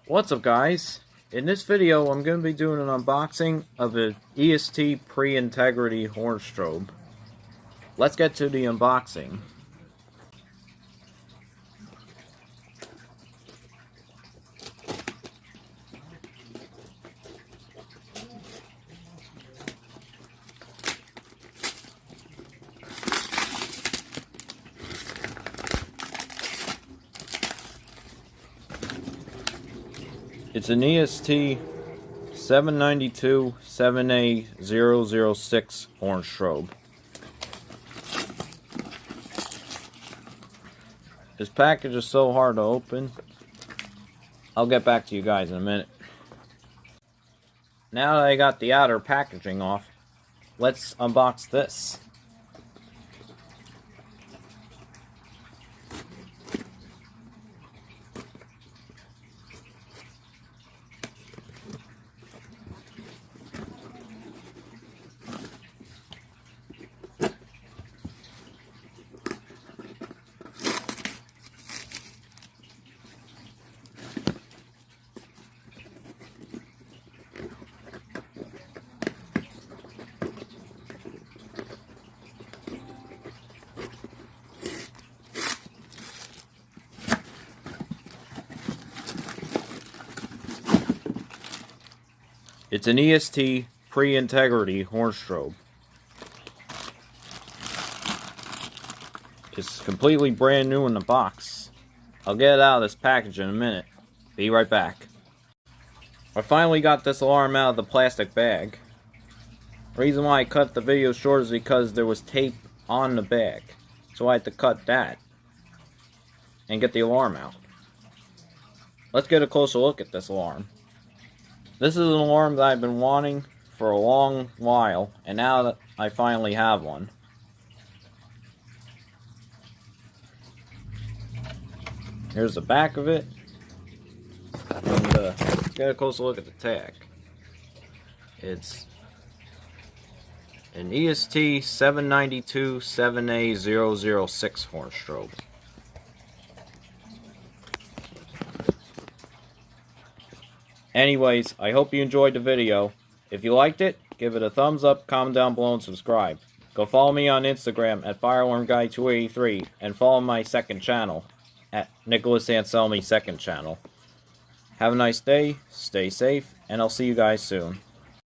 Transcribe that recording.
What's up, guys? In this video I'm going to be doing an unboxing of an EST pre-integrity horn strobe. Let's get to the unboxing. It's an EST 792 7A006 horn strobe. This package is so hard to open. I'll get back to you guys in a minute. Now that I got the outer packaging off, let's unbox this. It's an EST pre-integrity horn strobe. It's completely brand new in the box. I'll get it out of this package in a minute. Be right back. I finally got this alarm out of the plastic bag. The reason why I cut the video short is because there was tape on the bag. So I had to cut that and get the alarm out. Let's get a closer look at this alarm. This is an alarm that I've been wanting for a long while, and now that I finally have one. Here's the back of it, and let's get a closer look at the tag. It's an EST 792 7A006 horn strobe. Anyways, I hope you enjoyed the video. If you liked it, give it a thumbs up, comment down below, and subscribe. Go follow me on Instagram at FireAlarmGuy283 and follow my second channel at Nicholas Anselmi's second channel. Have a nice day, stay safe, and I'll see you guys soon.